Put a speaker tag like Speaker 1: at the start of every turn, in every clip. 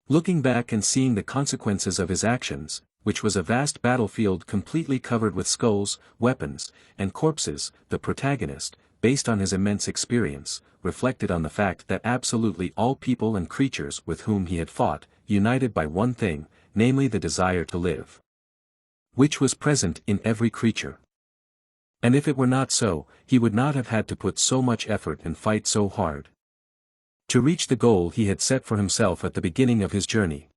Speaker 1: Looking back and seeing the consequences of his actions, which was a vast battlefield completely covered with skulls, weapons, and corpses, the protagonist, based on his immense experience, reflected on the fact that absolutely all people and creatures with whom he had fought, united by one thing, namely the desire to live, which was present in every creature. And if it were not so, he would not have had to put so much effort and fight so hard to reach the goal he had set for himself at the beginning of his journey.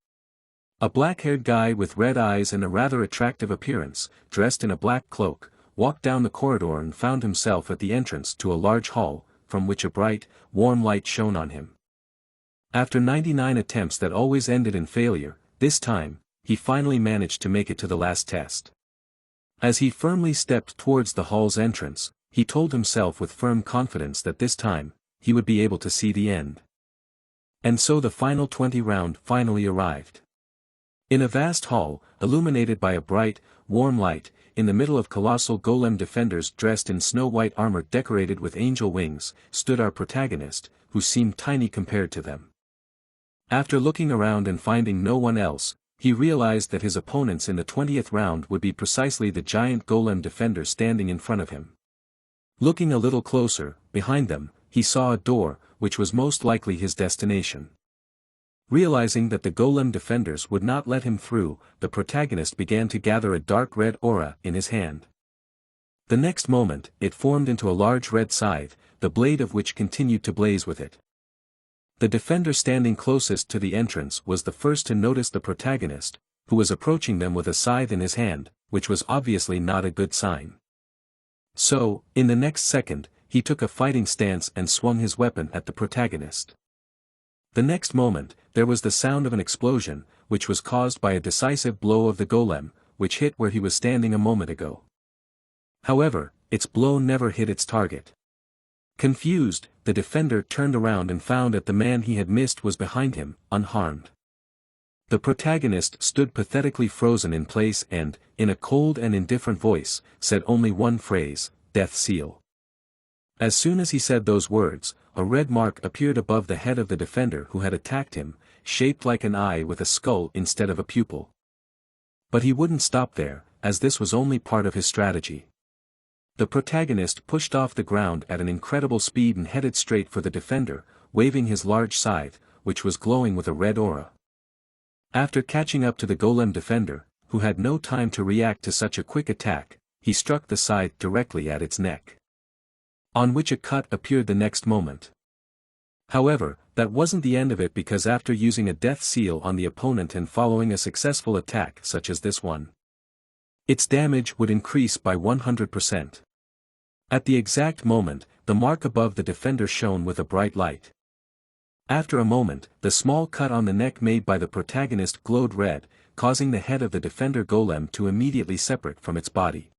Speaker 1: A black-haired guy with red eyes and a rather attractive appearance, dressed in a black cloak, walked down the corridor and found himself at the entrance to a large hall, from which a bright, warm light shone on him. After 99 attempts that always ended in failure, this time, he finally managed to make it to the last test. As he firmly stepped towards the hall's entrance, he told himself with firm confidence that this time, he would be able to see the end. And so the final 20 round finally arrived. In a vast hall, illuminated by a bright, warm light, in the middle of colossal golem defenders dressed in snow-white armor decorated with angel wings, stood our protagonist, who seemed tiny compared to them. After looking around and finding no one else, he realized that his opponents in the 20th round would be precisely the giant golem defender standing in front of him. Looking a little closer, behind them, he saw a door, which was most likely his destination. Realizing that the golem defenders would not let him through, the protagonist began to gather a dark red aura in his hand. The next moment, it formed into a large red scythe, the blade of which continued to blaze with it. The defender standing closest to the entrance was the first to notice the protagonist, who was approaching them with a scythe in his hand, which was obviously not a good sign. So, in the next second, he took a fighting stance and swung his weapon at the protagonist. The next moment, there was the sound of an explosion, which was caused by a decisive blow of the golem, which hit where he was standing a moment ago. However, its blow never hit its target. Confused, the defender turned around and found that the man he had missed was behind him, unharmed. The protagonist stood pathetically frozen in place and, in a cold and indifferent voice, said only one phrase, "Death seal." As soon as he said those words, a red mark appeared above the head of the defender who had attacked him, shaped like an eye with a skull instead of a pupil. But he wouldn't stop there, as this was only part of his strategy. The protagonist pushed off the ground at an incredible speed and headed straight for the defender, waving his large scythe, which was glowing with a red aura. After catching up to the golem defender, who had no time to react to such a quick attack, he struck the scythe directly at its neck, on which a cut appeared the next moment. However, that wasn't the end of it, because after using a death seal on the opponent and following a successful attack such as this one, its damage would increase by 100%. At the exact moment, the mark above the defender shone with a bright light. After a moment, the small cut on the neck made by the protagonist glowed red, causing the head of the defender golem to immediately separate from its body.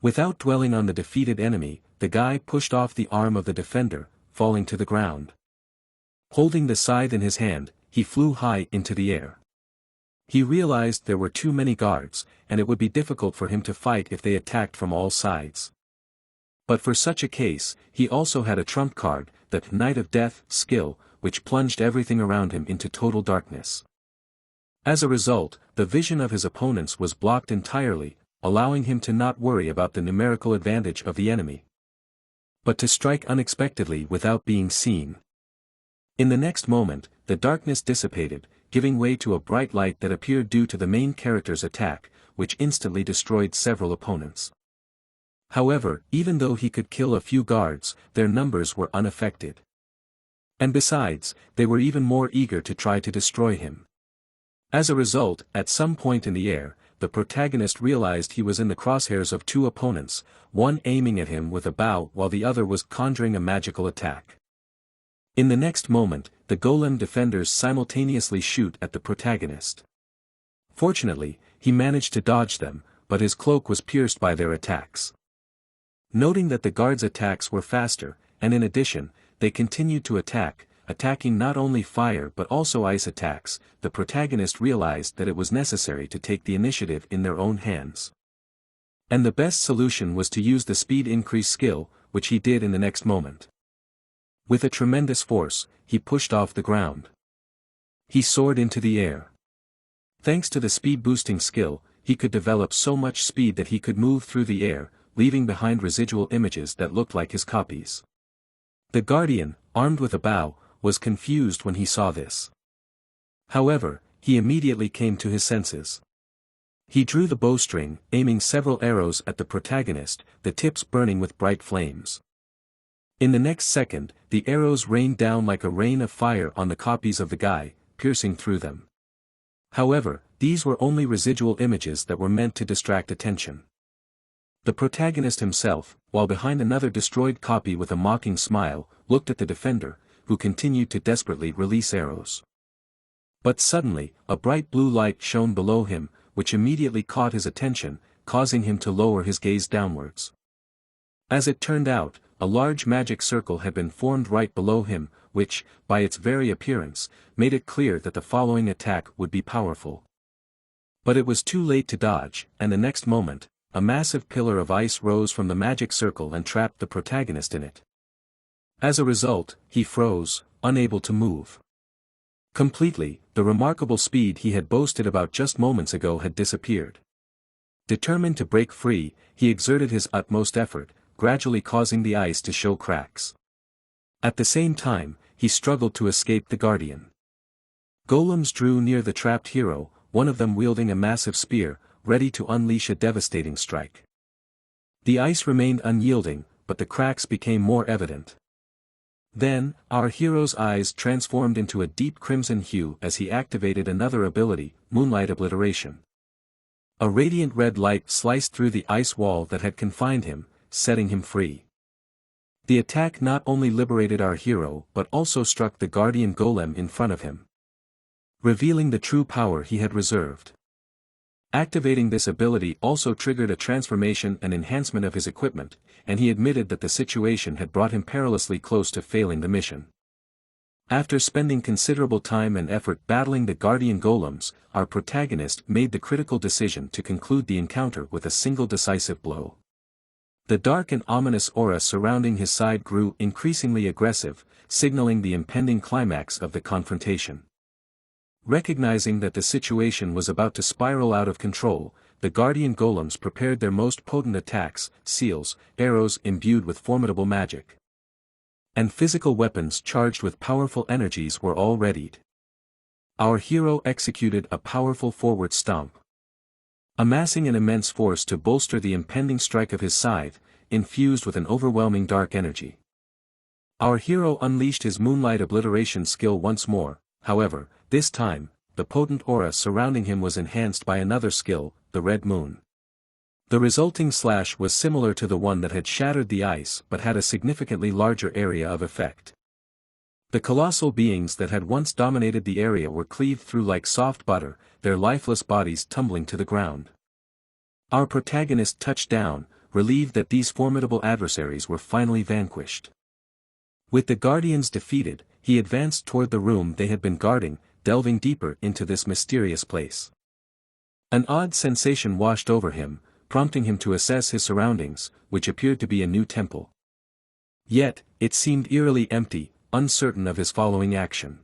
Speaker 1: Without dwelling on the defeated enemy, the guy pushed off the arm of the defender, falling to the ground. Holding the scythe in his hand, he flew high into the air. He realized there were too many guards, and it would be difficult for him to fight if they attacked from all sides. But for such a case, he also had a trump card, the Knight of Death skill, which plunged everything around him into total darkness. As a result, the vision of his opponents was blocked entirely, allowing him to not worry about the numerical advantage of the enemy, but to strike unexpectedly without being seen. In the next moment, the darkness dissipated, giving way to a bright light that appeared due to the main character's attack, which instantly destroyed several opponents. However, even though he could kill a few guards, their numbers were unaffected. And besides, they were even more eager to try to destroy him. As a result, at some point in the air, the protagonist realized he was in the crosshairs of two opponents, one aiming at him with a bow while the other was conjuring a magical attack. In the next moment, the golem defenders simultaneously shoot at the protagonist. Fortunately, he managed to dodge them, but his cloak was pierced by their attacks. Noting that the guards' attacks were faster, and in addition, they continued to attacking not only fire but also ice attacks, the protagonist realized that it was necessary to take the initiative in their own hands. And the best solution was to use the speed increase skill, which he did in the next moment. With a tremendous force, he pushed off the ground. He soared into the air. Thanks to the speed-boosting skill, he could develop so much speed that he could move through the air, leaving behind residual images that looked like his copies. The Guardian, armed with a bow, was confused when he saw this. However, he immediately came to his senses. He drew the bowstring, aiming several arrows at the protagonist, the tips burning with bright flames. In the next second, the arrows rained down like a rain of fire on the copies of the guy, piercing through them. However, these were only residual images that were meant to distract attention. The protagonist himself, while behind another destroyed copy with a mocking smile, looked at the defender, who continued to desperately release arrows. But suddenly, a bright blue light shone below him, which immediately caught his attention, causing him to lower his gaze downwards. As it turned out, a large magic circle had been formed right below him, which, by its very appearance, made it clear that the following attack would be powerful. But it was too late to dodge, and the next moment, a massive pillar of ice rose from the magic circle and trapped the protagonist in it. As a result, he froze, unable to move. Completely, the remarkable speed he had boasted about just moments ago had disappeared. Determined to break free, he exerted his utmost effort, gradually causing the ice to show cracks. At the same time, he struggled to escape the Guardian. Golems drew near the trapped hero, one of them wielding a massive spear, ready to unleash a devastating strike. The ice remained unyielding, but the cracks became more evident. Then, our hero's eyes transformed into a deep crimson hue as he activated another ability, Moonlight Obliteration. A radiant red light sliced through the ice wall that had confined him, setting him free. The attack not only liberated our hero but also struck the Guardian Golem in front of him, revealing the true power he had reserved. Activating this ability also triggered a transformation and enhancement of his equipment, and he admitted that the situation had brought him perilously close to failing the mission. After spending considerable time and effort battling the Guardian Golems, our protagonist made the critical decision to conclude the encounter with a single decisive blow. The dark and ominous aura surrounding his side grew increasingly aggressive, signaling the impending climax of the confrontation. Recognizing that the situation was about to spiral out of control, the Guardian Golems prepared their most potent attacks, seals, arrows imbued with formidable magic, and physical weapons charged with powerful energies were all readied. Our hero executed a powerful forward stomp, amassing an immense force to bolster the impending strike of his scythe, infused with an overwhelming dark energy. Our hero unleashed his Moonlight Obliteration skill once more, however, this time, the potent aura surrounding him was enhanced by another skill, the Red Moon. The resulting slash was similar to the one that had shattered the ice but had a significantly larger area of effect. The colossal beings that had once dominated the area were cleaved through like soft butter, their lifeless bodies tumbling to the ground. Our protagonist touched down, relieved that these formidable adversaries were finally vanquished. With the Guardians defeated, he advanced toward the room they had been guarding, delving deeper into this mysterious place. An odd sensation washed over him, prompting him to assess his surroundings, which appeared to be a new temple. Yet, it seemed eerily empty, uncertain of his following action.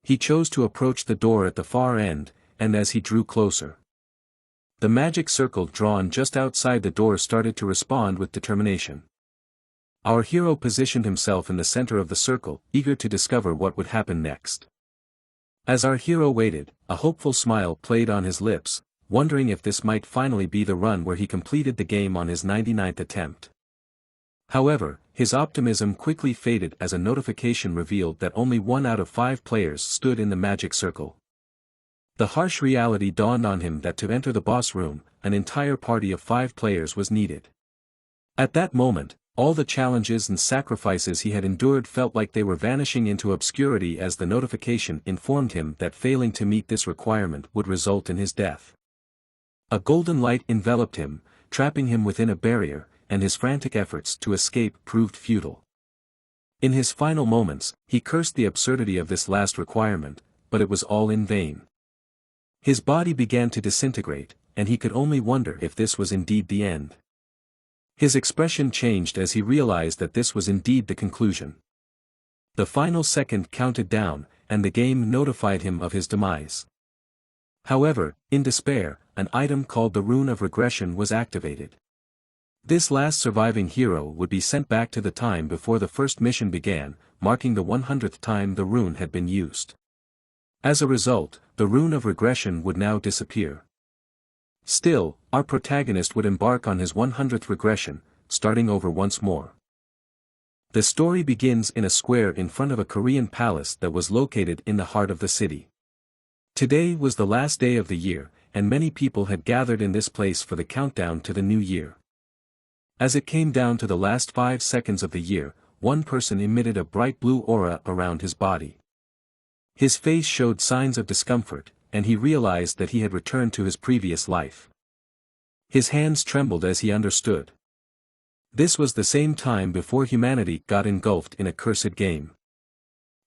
Speaker 1: He chose to approach the door at the far end, and as he drew closer, the magic circle drawn just outside the door started to respond with determination. Our hero positioned himself in the center of the circle, eager to discover what would happen next. As our hero waited, a hopeful smile played on his lips, wondering if this might finally be the run where he completed the game on his 99th attempt. However, his optimism quickly faded as a notification revealed that only 1 out of 5 players stood in the magic circle. The harsh reality dawned on him that to enter the boss room, an entire party of 5 players was needed. At that moment, all the challenges and sacrifices he had endured felt like they were vanishing into obscurity as the notification informed him that failing to meet this requirement would result in his death. A golden light enveloped him, trapping him within a barrier, and his frantic efforts to escape proved futile. In his final moments, he cursed the absurdity of this last requirement, but it was all in vain. His body began to disintegrate, and he could only wonder if this was indeed the end. His expression changed as he realized that this was indeed the conclusion. The final second counted down, and the game notified him of his demise. However, in despair, an item called the Rune of Regression was activated. This last surviving hero would be sent back to the time before the first mission began, marking the 100th time the rune had been used. As a result, the Rune of Regression would now disappear. Still, our protagonist would embark on his 100th regression, starting over once more. The story begins in a square in front of a Korean palace that was located in the heart of the city. Today was the last day of the year, and many people had gathered in this place for the countdown to the new year. As it came down to the last 5 seconds of the year, one person emitted a bright blue aura around his body. His face showed signs of discomfort, and he realized that he had returned to his previous life. His hands trembled as he understood. This was the same time before humanity got engulfed in a cursed game.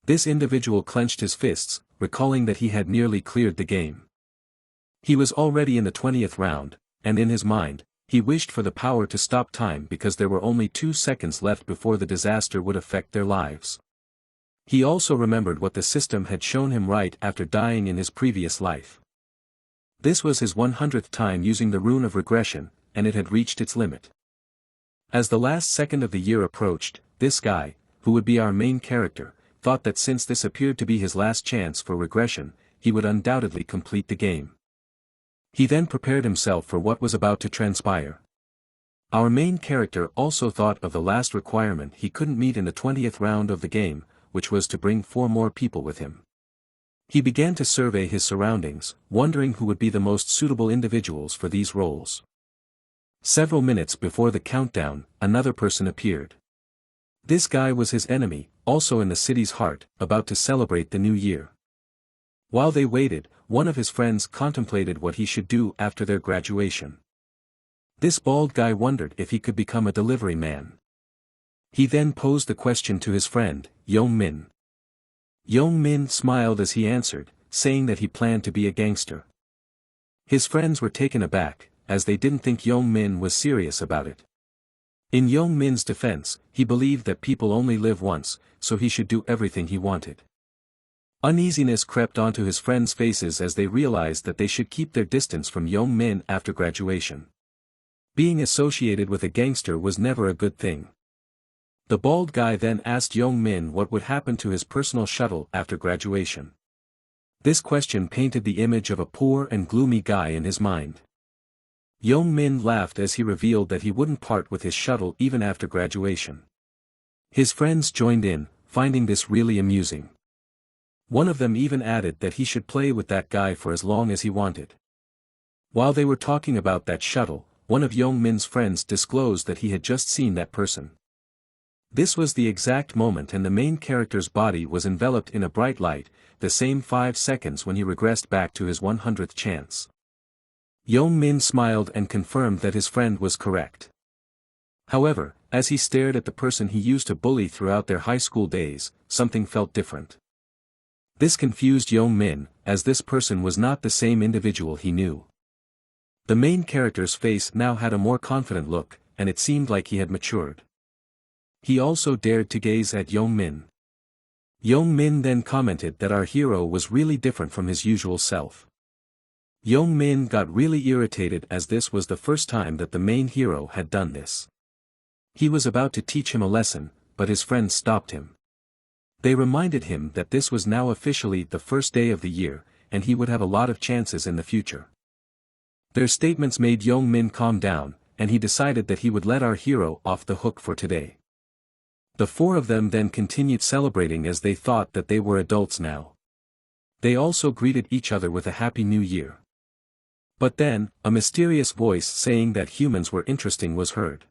Speaker 1: This individual clenched his fists, recalling that he had nearly cleared the game. He was already in the 20th round, and in his mind, he wished for the power to stop time because there were only 2 seconds left before the disaster would affect their lives. He also remembered what the system had shown him right after dying in his previous life. This was his 100th time using the Rune of Regression, and it had reached its limit. As the last second of the year approached, this guy, who would be our main character, thought that since this appeared to be his last chance for regression, he would undoubtedly complete the game. He then prepared himself for what was about to transpire. Our main character also thought of the last requirement he couldn't meet in the 20th round of the game, which was to bring 4 more people with him. He began to survey his surroundings, wondering who would be the most suitable individuals for these roles. Several minutes before the countdown, another person appeared. This guy was his enemy, also in the city's heart, about to celebrate the new year. While they waited, one of his friends contemplated what he should do after their graduation. This bald guy wondered if he could become a delivery man. He then posed the question to his friend, Young Min. Young Min smiled as he answered, saying that he planned to be a gangster. His friends were taken aback, as they didn't think Young Min was serious about it. In Young Min's defense, he believed that people only live once, so he should do everything he wanted. Uneasiness crept onto his friends' faces as they realized that they should keep their distance from Young Min after graduation. Being associated with a gangster was never a good thing. The bald guy then asked Young Min what would happen to his personal shuttle after graduation. This question painted the image of a poor and gloomy guy in his mind. Young Min laughed as he revealed that he wouldn't part with his shuttle even after graduation. His friends joined in, finding this really amusing. One of them even added that he should play with that guy for as long as he wanted. While they were talking about that shuttle, one of Young Min's friends disclosed that he had just seen that person. This was the exact moment and the main character's body was enveloped in a bright light, the same 5 seconds when he regressed back to his 100th chance. Young Min smiled and confirmed that his friend was correct. However, as he stared at the person he used to bully throughout their high school days, something felt different. This confused Young Min, as this person was not the same individual he knew. The main character's face now had a more confident look, and it seemed like he had matured. He also dared to gaze at Young Min. Young Min then commented that our hero was really different from his usual self. Young Min got really irritated as this was the first time that the main hero had done this. He was about to teach him a lesson, but his friends stopped him. They reminded him that this was now officially the first day of the year, and he would have a lot of chances in the future. Their statements made Young Min calm down, and he decided that he would let our hero off the hook for today. The 4 of them then continued celebrating as they thought that they were adults now. They also greeted each other with a Happy New Year. But then, a mysterious voice saying that humans were interesting was heard.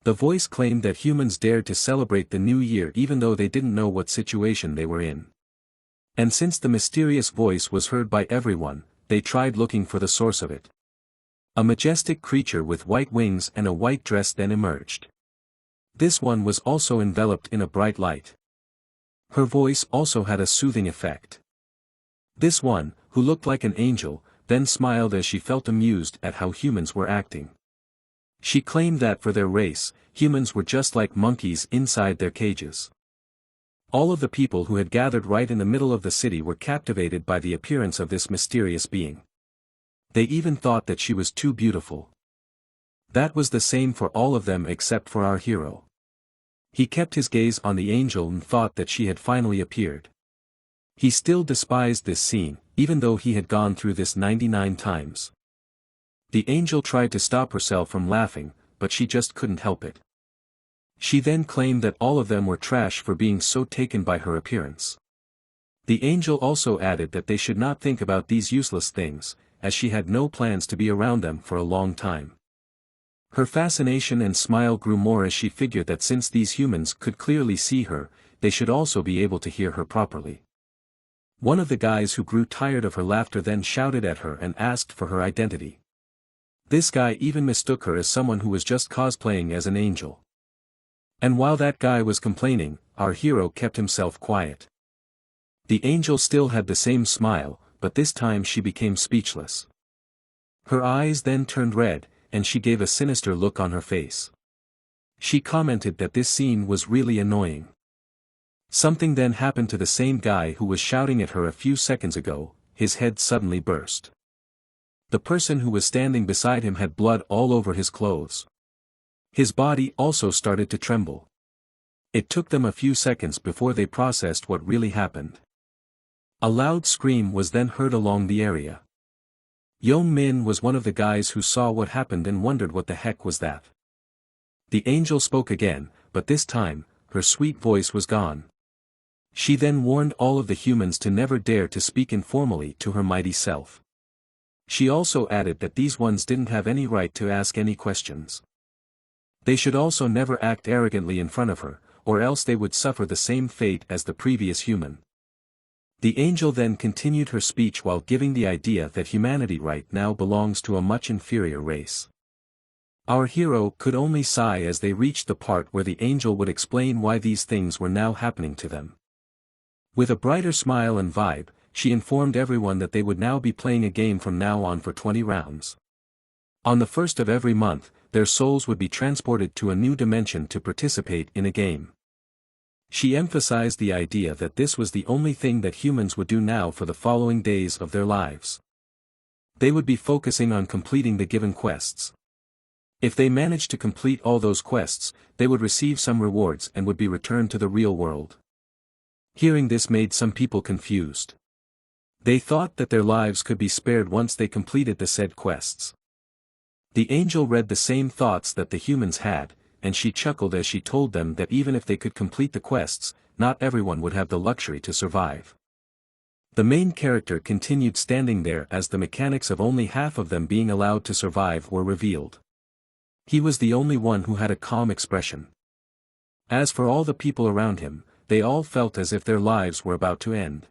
Speaker 1: The voice claimed that humans dared to celebrate the new year even though they didn't know what situation they were in. And since the mysterious voice was heard by everyone, they tried looking for the source of it. A majestic creature with white wings and a white dress then emerged. This one was also enveloped in a bright light. Her voice also had a soothing effect. This one, who looked like an angel, then smiled as she felt amused at how humans were acting. She claimed that for their race, humans were just like monkeys inside their cages. All of the people who had gathered right in the middle of the city were captivated by the appearance of this mysterious being. They even thought that she was too beautiful. That was the same for all of them except for our hero. He kept his gaze on the angel and thought that she had finally appeared. He still despised this scene, even though he had gone through this 99 times. The angel tried to stop herself from laughing, but she just couldn't help it. She then claimed that all of them were trash for being so taken by her appearance. The angel also added that they should not think about these useless things, as she had no plans to be around them for a long time. Her fascination and smile grew more as she figured that since these humans could clearly see her, they should also be able to hear her properly. One of the guys who grew tired of her laughter then shouted at her and asked for her identity. This guy even mistook her as someone who was just cosplaying as an angel. And while that guy was complaining, our hero kept himself quiet. The angel still had the same smile, but this time she became speechless. Her eyes then turned red, and she gave a sinister look on her face. She commented that this scene was really annoying. Something then happened to the same guy who was shouting at her a few seconds ago. His head suddenly burst. The person who was standing beside him had blood all over his clothes. His body also started to tremble. It took them a few seconds before they processed what really happened. A loud scream was then heard along the area. Young Min was one of the guys who saw what happened and wondered what the heck was that. The angel spoke again, but this time, her sweet voice was gone. She then warned all of the humans to never dare to speak informally to her mighty self. She also added that these ones didn't have any right to ask any questions. They should also never act arrogantly in front of her, or else they would suffer the same fate as the previous human. The angel then continued her speech while giving the idea that humanity right now belongs to a much inferior race. Our hero could only sigh as they reached the part where the angel would explain why these things were now happening to them. With a brighter smile and vibe, she informed everyone that they would now be playing a game from now on for 20 rounds. On the first of every month, their souls would be transported to a new dimension to participate in a game. She emphasized the idea that this was the only thing that humans would do now for the following days of their lives. They would be focusing on completing the given quests. If they managed to complete all those quests, they would receive some rewards and would be returned to the real world. Hearing this made some people confused. They thought that their lives could be spared once they completed the said quests. The angel read the same thoughts that the humans had, and she chuckled as she told them that even if they could complete the quests, not everyone would have the luxury to survive. The main character continued standing there as the mechanics of only half of them being allowed to survive were revealed. He was the only one who had a calm expression. As for all the people around him, they all felt as if their lives were about to end.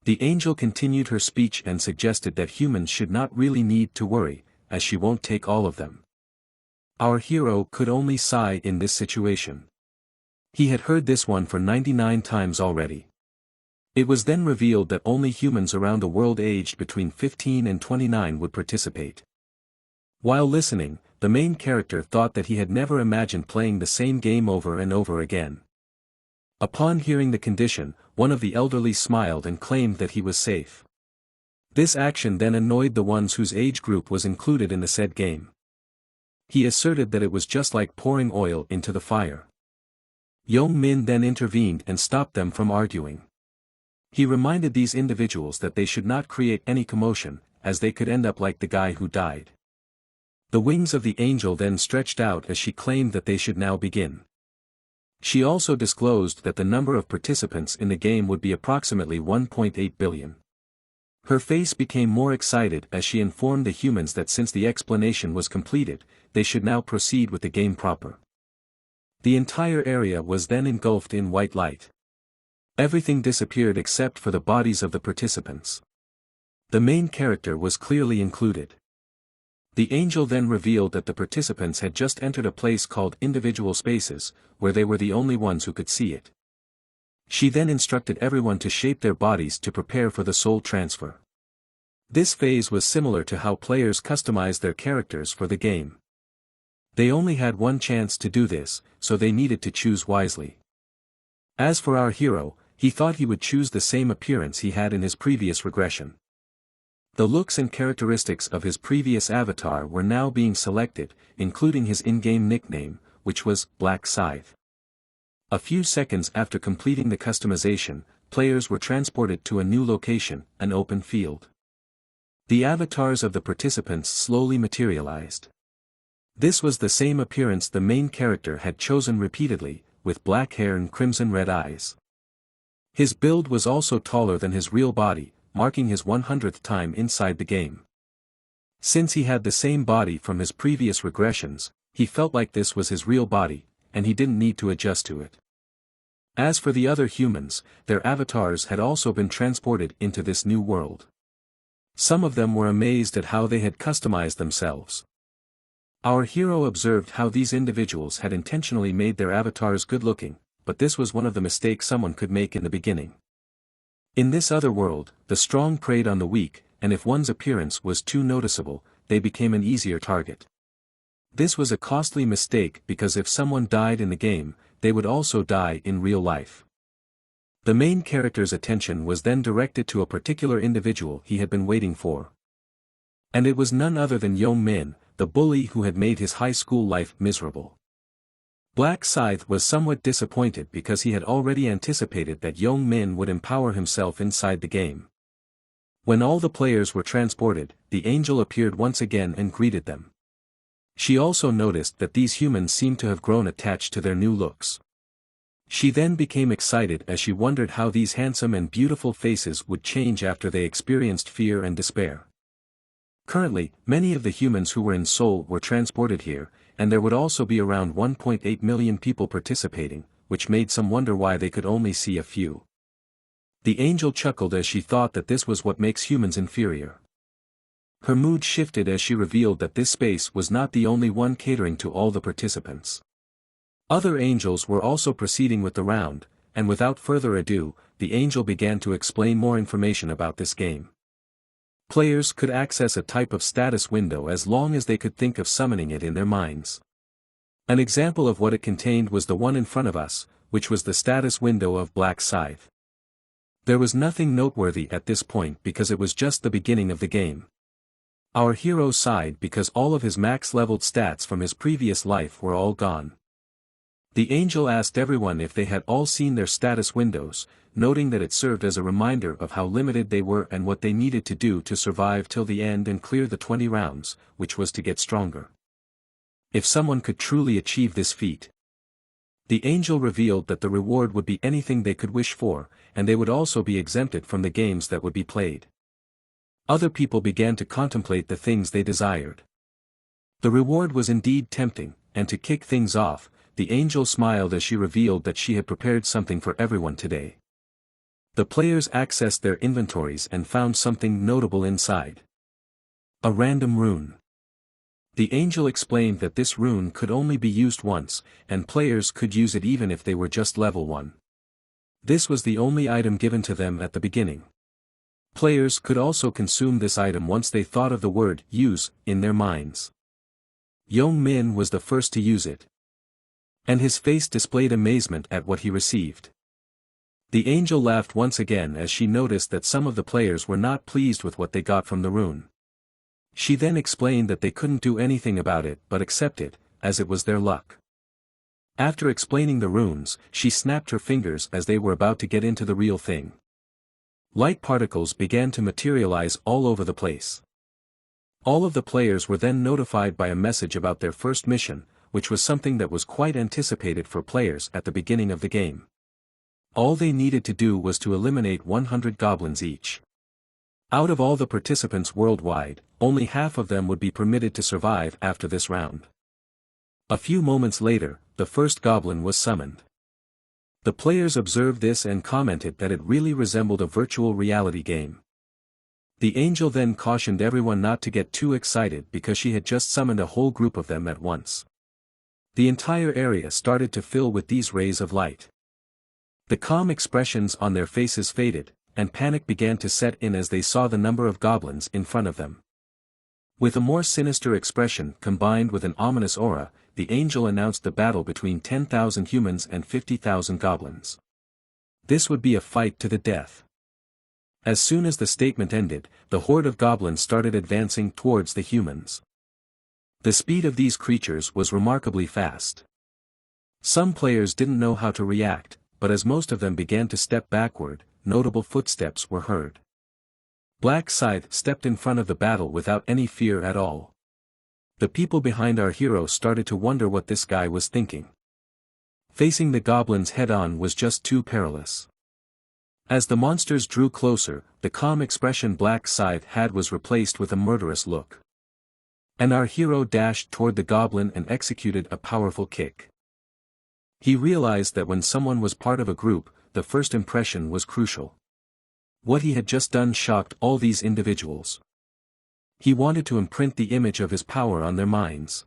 Speaker 1: The angel continued her speech and suggested that humans should not really need to worry, as she won't take all of them. Our hero could only sigh in this situation. He had heard this one for 99 times already. It was then revealed that only humans around the world aged between 15 and 29 would participate. While listening, the main character thought that he had never imagined playing the same game over and over again. Upon hearing the condition, one of the elderly smiled and claimed that he was safe. This action then annoyed the ones whose age group was included in the said game. He asserted that it was just like pouring oil into the fire. Young Min then intervened and stopped them from arguing. He reminded these individuals that they should not create any commotion, as they could end up like the guy who died. The wings of the angel then stretched out as she claimed that they should now begin. She also disclosed that the number of participants in the game would be approximately 1.8 billion. Her face became more excited as she informed the humans that since the explanation was completed, they should now proceed with the game proper. The entire area was then engulfed in white light. Everything disappeared except for the bodies of the participants. The main character was clearly included. The angel then revealed that the participants had just entered a place called individual spaces, where they were the only ones who could see it. She then instructed everyone to shape their bodies to prepare for the soul transfer. This phase was similar to how players customized their characters for the game. They only had one chance to do this, so they needed to choose wisely. As for our hero, he thought he would choose the same appearance he had in his previous regression. The looks and characteristics of his previous avatar were now being selected, including his in-game nickname, which was Black Scythe. A few seconds after completing the customization, players were transported to a new location, an open field. The avatars of the participants slowly materialized. This was the same appearance the main character had chosen repeatedly, with black hair and crimson-red eyes. His build was also taller than his real body, marking his 100th time inside the game. Since he had the same body from his previous regressions, he felt like this was his real body, and he didn't need to adjust to it. As for the other humans, their avatars had also been transported into this new world. Some of them were amazed at how they had customized themselves. Our hero observed how these individuals had intentionally made their avatars good-looking, but this was one of the mistakes someone could make in the beginning. In this other world, the strong preyed on the weak, and if one's appearance was too noticeable, they became an easier target. This was a costly mistake because if someone died in the game, they would also die in real life. The main character's attention was then directed to a particular individual he had been waiting for. And it was none other than Young Min, the bully who had made his high school life miserable. Black Scythe was somewhat disappointed because he had already anticipated that Young Min would empower himself inside the game. When all the players were transported, the angel appeared once again and greeted them. She also noticed that these humans seemed to have grown attached to their new looks. She then became excited as she wondered how these handsome and beautiful faces would change after they experienced fear and despair. Currently, many of the humans who were in Seoul were transported here, and there would also be around 1.8 million people participating, which made some wonder why they could only see a few. The angel chuckled as she thought that this was what makes humans inferior. Her mood shifted as she revealed that this space was not the only one catering to all the participants. Other angels were also proceeding with the round, and without further ado, the angel began to explain more information about this game. Players could access a type of status window as long as they could think of summoning it in their minds. An example of what it contained was the one in front of us, which was the status window of Black Scythe. There was nothing noteworthy at this point because it was just the beginning of the game. Our hero sighed because all of his max-leveled stats from his previous life were all gone. The angel asked everyone if they had all seen their status windows, noting that it served as a reminder of how limited they were and what they needed to do to survive till the end and clear the 20 rounds, which was to get stronger. If someone could truly achieve this feat. The angel revealed that the reward would be anything they could wish for, and they would also be exempted from the games that would be played. Other people began to contemplate the things they desired. The reward was indeed tempting, and to kick things off, the angel smiled as she revealed that she had prepared something for everyone today. The players accessed their inventories and found something notable inside. A random rune. The angel explained that this rune could only be used once, and players could use it even if they were just level 1. This was the only item given to them at the beginning. Players could also consume this item once they thought of the word use in their minds. Young Min was the first to use it. And his face displayed amazement at what he received. The angel laughed once again as she noticed that some of the players were not pleased with what they got from the rune. She then explained that they couldn't do anything about it but accept it, as it was their luck. After explaining the runes, she snapped her fingers as they were about to get into the real thing. Light particles began to materialize all over the place. All of the players were then notified by a message about their first mission, which was something that was quite anticipated for players at the beginning of the game. All they needed to do was to eliminate 100 goblins each. Out of all the participants worldwide, only half of them would be permitted to survive after this round. A few moments later, the first goblin was summoned. The players observed this and commented that it really resembled a virtual reality game. The angel then cautioned everyone not to get too excited because she had just summoned a whole group of them at once. The entire area started to fill with these rays of light. The calm expressions on their faces faded, and panic began to set in as they saw the number of goblins in front of them. With a more sinister expression combined with an ominous aura, the angel announced the battle between 10,000 humans and 50,000 goblins. This would be a fight to the death. As soon as the statement ended, the horde of goblins started advancing towards the humans. The speed of these creatures was remarkably fast. Some players didn't know how to react, but as most of them began to step backward, notable footsteps were heard. Black Scythe stepped in front of the battle without any fear at all. The people behind our hero started to wonder what this guy was thinking. Facing the goblins head-on was just too perilous. As the monsters drew closer, the calm expression Black Scythe had was replaced with a murderous look. And our hero dashed toward the goblin and executed a powerful kick. He realized that when someone was part of a group, the first impression was crucial. What he had just done shocked all these individuals. He wanted to imprint the image of his power on their minds.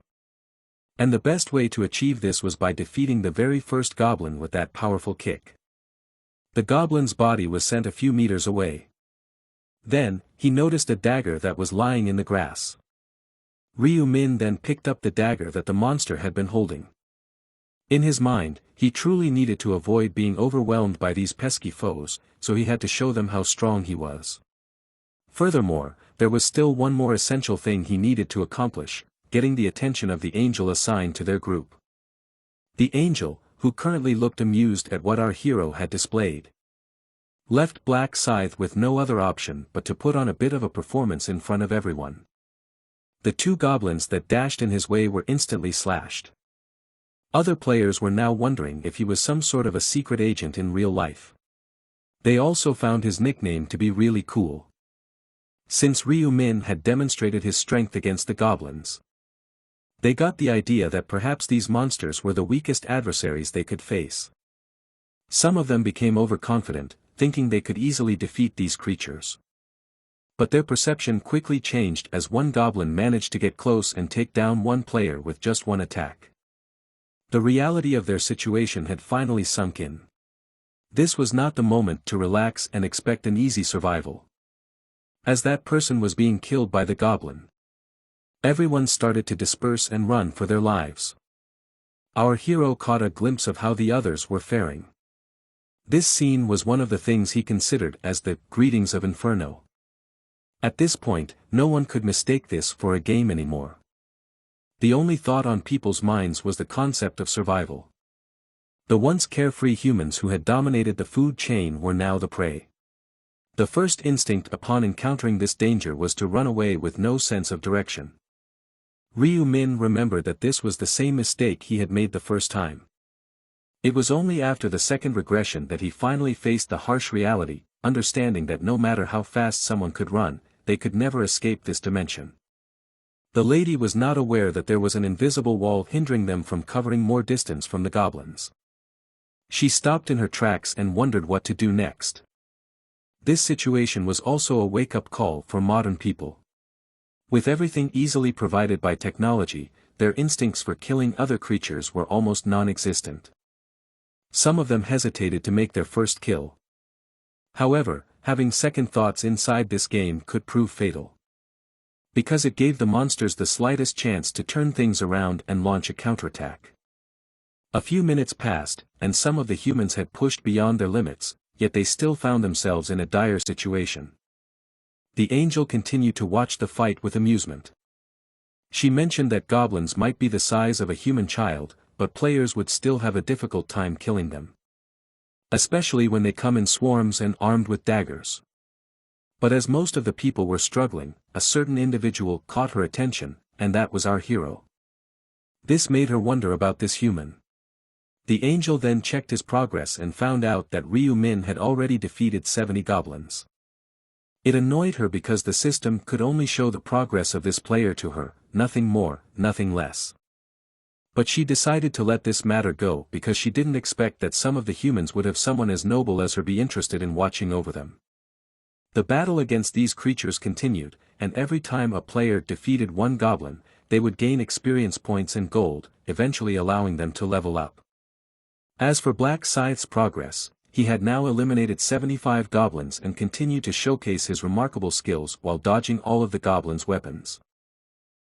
Speaker 1: And the best way to achieve this was by defeating the very first goblin with that powerful kick. The goblin's body was sent a few meters away. Then, he noticed a dagger that was lying in the grass. Ryu Min then picked up the dagger that the monster had been holding. In his mind, he truly needed to avoid being overwhelmed by these pesky foes, so he had to show them how strong he was. Furthermore, there was still one more essential thing he needed to accomplish, getting the attention of the angel assigned to their group. The angel, who currently looked amused at what our hero had displayed, left Black Scythe with no other option but to put on a bit of a performance in front of everyone. The two goblins that dashed in his way were instantly slashed. Other players were now wondering if he was some sort of a secret agent in real life. They also found his nickname to be really cool. Since Ryu Min had demonstrated his strength against the goblins, they got the idea that perhaps these monsters were the weakest adversaries they could face. Some of them became overconfident, thinking they could easily defeat these creatures. But their perception quickly changed as one goblin managed to get close and take down one player with just one attack. The reality of their situation had finally sunk in. This was not the moment to relax and expect an easy survival. As that person was being killed by the goblin, everyone started to disperse and run for their lives. Our hero caught a glimpse of how the others were faring. This scene was one of the things he considered as the greetings of Inferno. At this point, no one could mistake this for a game anymore. The only thought on people's minds was the concept of survival. The once carefree humans who had dominated the food chain were now the prey. The first instinct upon encountering this danger was to run away with no sense of direction. Ryu Min remembered that this was the same mistake he had made the first time. It was only after the second regression that he finally faced the harsh reality, understanding that no matter how fast someone could run, they could never escape this dimension. The lady was not aware that there was an invisible wall hindering them from covering more distance from the goblins. She stopped in her tracks and wondered what to do next. This situation was also a wake-up call for modern people. With everything easily provided by technology, their instincts for killing other creatures were almost non-existent. Some of them hesitated to make their first kill. However, having second thoughts inside this game could prove fatal. Because it gave the monsters the slightest chance to turn things around and launch a counterattack. A few minutes passed, and some of the humans had pushed beyond their limits, yet they still found themselves in a dire situation. The angel continued to watch the fight with amusement. She mentioned that goblins might be the size of a human child, but players would still have a difficult time killing them. Especially when they come in swarms and armed with daggers. But as most of the people were struggling, a certain individual caught her attention, and that was our hero. This made her wonder about this human. The angel then checked his progress and found out that Ryu Min had already defeated 70 goblins. It annoyed her because the system could only show the progress of this player to her, nothing more, nothing less. But she decided to let this matter go because she didn't expect that some of the humans would have someone as noble as her be interested in watching over them. The battle against these creatures continued, and every time a player defeated one goblin, they would gain experience points and gold, eventually allowing them to level up. As for Black Scythe's progress, he had now eliminated 75 goblins and continued to showcase his remarkable skills while dodging all of the goblins' weapons.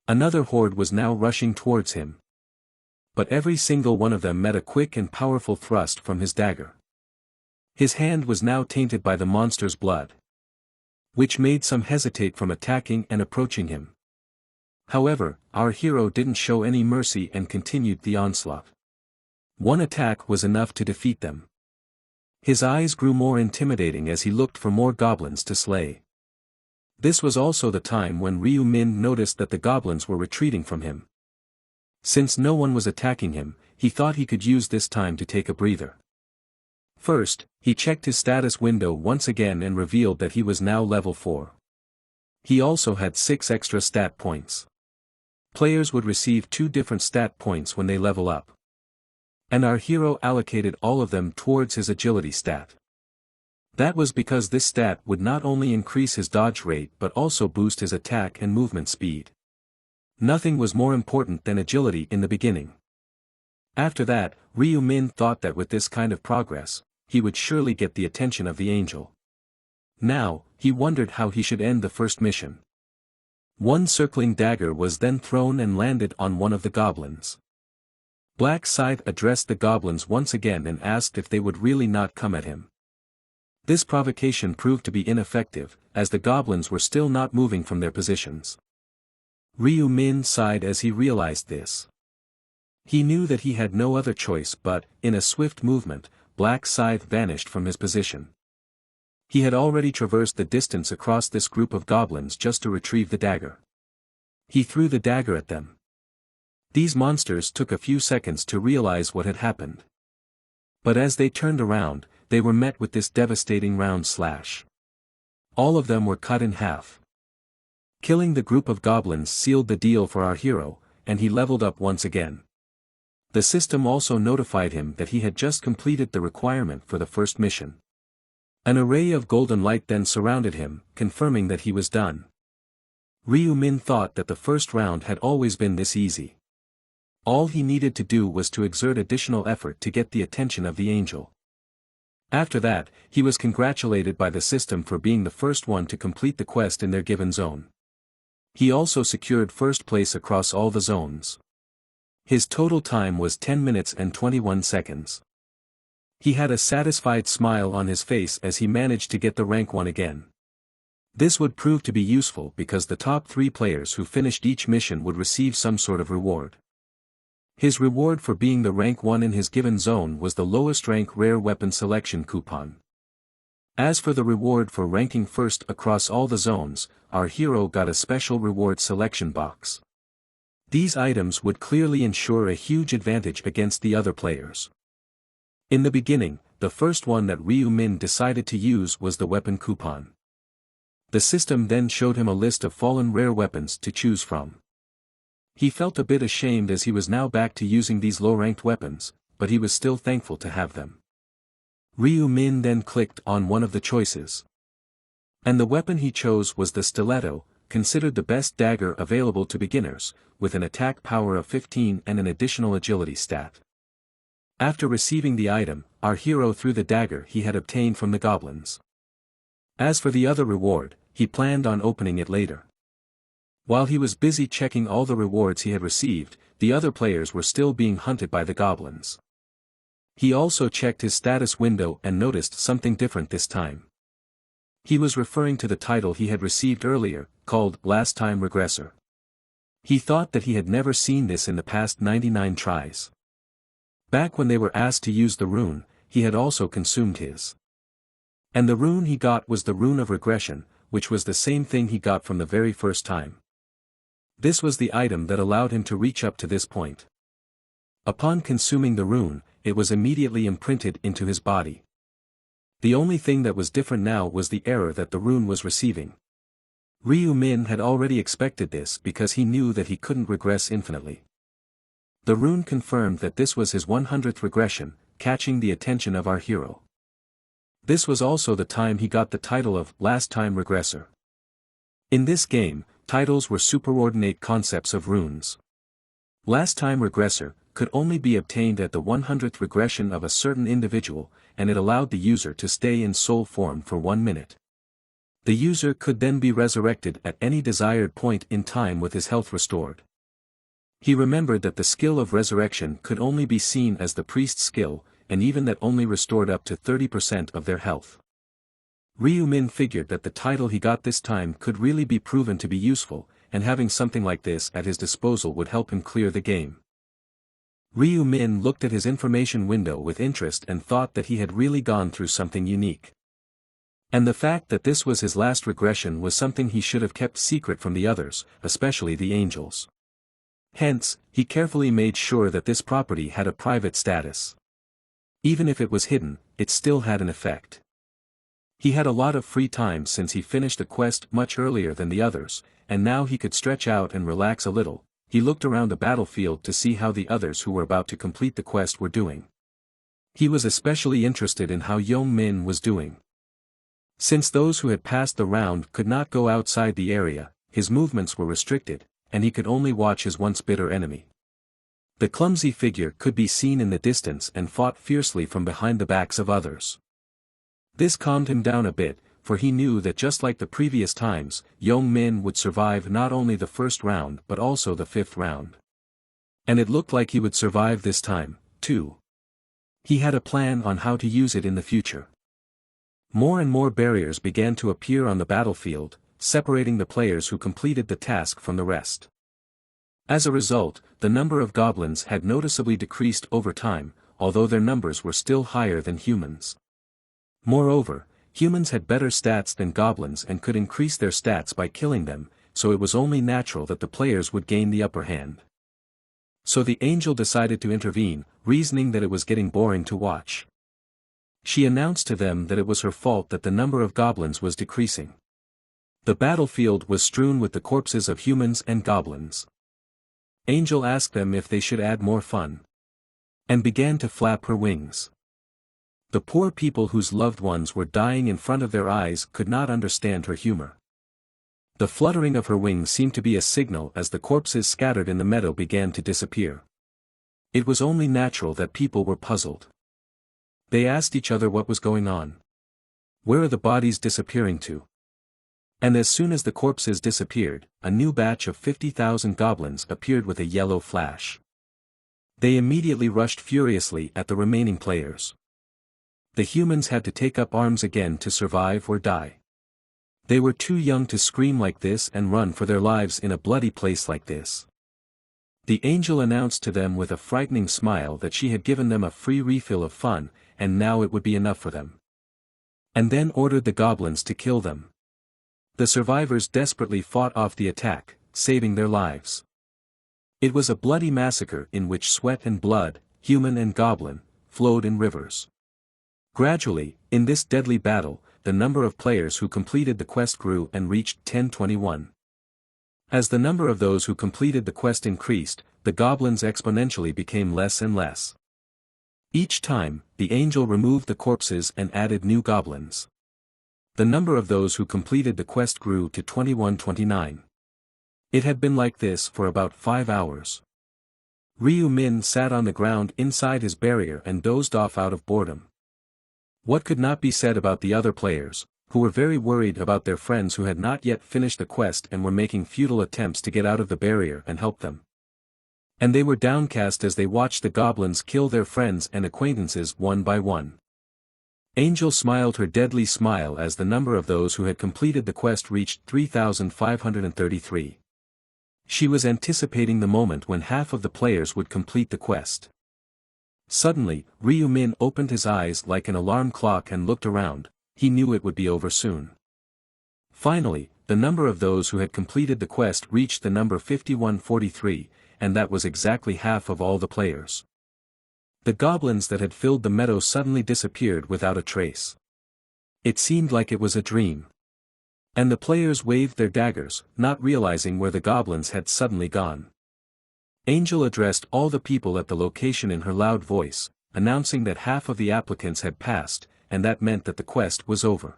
Speaker 1: Another horde was now rushing towards him. But every single one of them met a quick and powerful thrust from his dagger. His hand was now tainted by the monster's blood, which made some hesitate from attacking and approaching him. However, our hero didn't show any mercy and continued the onslaught. One attack was enough to defeat them. His eyes grew more intimidating as he looked for more goblins to slay. This was also the time when Ryu Min noticed that the goblins were retreating from him. Since no one was attacking him, he thought he could use this time to take a breather. First, he checked his status window once again and revealed that he was now level 4. He also had 6 extra stat points. Players would receive 2 different stat points when they level up. And our hero allocated all of them towards his agility stat. That was because this stat would not only increase his dodge rate but also boost his attack and movement speed. Nothing was more important than agility in the beginning. After that, Ryu Min thought that with this kind of progress, he would surely get the attention of the angel. Now, he wondered how he should end the first mission. One circling dagger was then thrown and landed on one of the goblins. Black Scythe addressed the goblins once again and asked if they would really not come at him. This provocation proved to be ineffective, as the goblins were still not moving from their positions. Ryu Min sighed as he realized this. He knew that he had no other choice but, in a swift movement, Black Scythe vanished from his position. He had already traversed the distance across this group of goblins just to retrieve the dagger. He threw the dagger at them. These monsters took a few seconds to realize what had happened. But as they turned around, they were met with this devastating round slash. All of them were cut in half. Killing the group of goblins sealed the deal for our hero, and he leveled up once again. The system also notified him that he had just completed the requirement for the first mission. An array of golden light then surrounded him, confirming that he was done. Ryu Min thought that the first round had always been this easy. All he needed to do was to exert additional effort to get the attention of the angel. After that, he was congratulated by the system for being the first one to complete the quest in their given zone. He also secured first place across all the zones. His total time was 10 minutes and 21 seconds. He had a satisfied smile on his face as he managed to get the rank 1 again. This would prove to be useful because the top 3 players who finished each mission would receive some sort of reward. His reward for being the rank 1 in his given zone was the lowest rank rare weapon selection coupon. As for the reward for ranking first across all the zones, our hero got a special reward selection box. These items would clearly ensure a huge advantage against the other players. In the beginning, the first one that Ryu Min decided to use was the weapon coupon. The system then showed him a list of fallen rare weapons to choose from. He felt a bit ashamed as he was now back to using these low-ranked weapons, but he was still thankful to have them. Ryu Min then clicked on one of the choices. And the weapon he chose was the stiletto, considered the best dagger available to beginners, with an attack power of 15 and an additional agility stat. After receiving the item, our hero threw the dagger he had obtained from the goblins. As for the other reward, he planned on opening it later. While he was busy checking all the rewards he had received, the other players were still being hunted by the goblins. He also checked his status window and noticed something different this time. He was referring to the title he had received earlier, called Last Time Regressor. He thought that he had never seen this in the past 99 tries. Back when they were asked to use the rune, he had also consumed his. And the rune he got was the Rune of Regression, which was the same thing he got from the very first time. This was the item that allowed him to reach up to this point. Upon consuming the rune, it was immediately imprinted into his body. The only thing that was different now was the error that the rune was receiving. Ryu Min had already expected this because he knew that he couldn't regress infinitely. The rune confirmed that this was his 100th regression, catching the attention of our hero. This was also the time he got the title of Last Time Regressor. In this game, titles were superordinate concepts of runes. Last Time Regressor could only be obtained at the 100th regression of a certain individual, and it allowed the user to stay in soul form for 1 minute. The user could then be resurrected at any desired point in time with his health restored. He remembered that the skill of resurrection could only be seen as the priest's skill, and even that only restored up to 30% of their health. Ryu Min figured that the title he got this time could really be proven to be useful, and having something like this at his disposal would help him clear the game. Ryu Min looked at his information window with interest and thought that he had really gone through something unique. And the fact that this was his last regression was something he should have kept secret from the others, especially the angels. Hence, he carefully made sure that this property had a private status. Even if it was hidden, it still had an effect. He had a lot of free time since he finished the quest much earlier than the others, and now he could stretch out and relax a little. He looked around the battlefield to see how the others who were about to complete the quest were doing. He was especially interested in how Young Min was doing. Since those who had passed the round could not go outside the area, his movements were restricted, and he could only watch his once bitter enemy. The clumsy figure could be seen in the distance and fought fiercely from behind the backs of others. This calmed him down a bit, for he knew that just like the previous times, Young Min would survive not only the first round but also the 5th round. And it looked like he would survive this time, too. He had a plan on how to use it in the future. More and more barriers began to appear on the battlefield, separating the players who completed the task from the rest. As a result, the number of goblins had noticeably decreased over time, although their numbers were still higher than humans. Moreover, humans had better stats than goblins and could increase their stats by killing them, so it was only natural that the players would gain the upper hand. So the angel decided to intervene, reasoning that it was getting boring to watch. She announced to them that it was her fault that the number of goblins was decreasing. The battlefield was strewn with the corpses of humans and goblins. Angel asked them if they should add more fun, and began to flap her wings. The poor people whose loved ones were dying in front of their eyes could not understand her humor. The fluttering of her wings seemed to be a signal as the corpses scattered in the meadow began to disappear. It was only natural that people were puzzled. They asked each other what was going on. Where are the bodies disappearing to? And as soon as the corpses disappeared, a new batch of 50,000 goblins appeared with a yellow flash. They immediately rushed furiously at the remaining players. The humans had to take up arms again to survive or die. They were too young to scream like this and run for their lives in a bloody place like this. The angel announced to them with a frightening smile that she had given them a free refill of fun, and now it would be enough for them. And then ordered the goblins to kill them. The survivors desperately fought off the attack, saving their lives. It was a bloody massacre in which sweat and blood, human and goblin, flowed in rivers. Gradually, in this deadly battle, the number of players who completed the quest grew and reached 1021. As the number of those who completed the quest increased, the goblins exponentially became less and less. Each time, the angel removed the corpses and added new goblins. The number of those who completed the quest grew to 2129. It had been like this for about 5 hours. Ryu Min sat on the ground inside his barrier and dozed off out of boredom. What could not be said about the other players, who were very worried about their friends who had not yet finished the quest and were making futile attempts to get out of the barrier and help them. And they were downcast as they watched the goblins kill their friends and acquaintances one by one. Angel smiled her deadly smile as the number of those who had completed the quest reached 3,533. She was anticipating the moment when half of the players would complete the quest. Suddenly, Ryu Min opened his eyes like an alarm clock and looked around. He knew it would be over soon. Finally, the number of those who had completed the quest reached the number 5143, and that was exactly half of all the players. The goblins that had filled the meadow suddenly disappeared without a trace. It seemed like it was a dream. And the players waved their daggers, not realizing where the goblins had suddenly gone. Angel addressed all the people at the location in her loud voice, announcing that half of the applicants had passed, and that meant that the quest was over.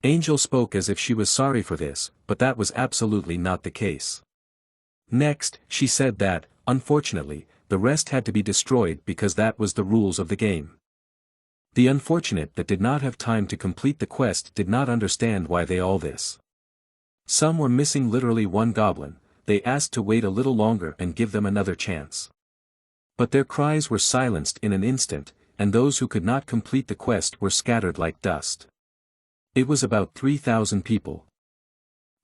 Speaker 1: Angel spoke as if she was sorry for this, but that was absolutely not the case. Next, she said that, unfortunately, the rest had to be destroyed because that was the rules of the game. The unfortunate that did not have time to complete the quest did not understand why they all this. Some were missing literally one goblin. They asked to wait a little longer and give them another chance. But their cries were silenced in an instant, and those who could not complete the quest were scattered like dust. It was about 3,000 people.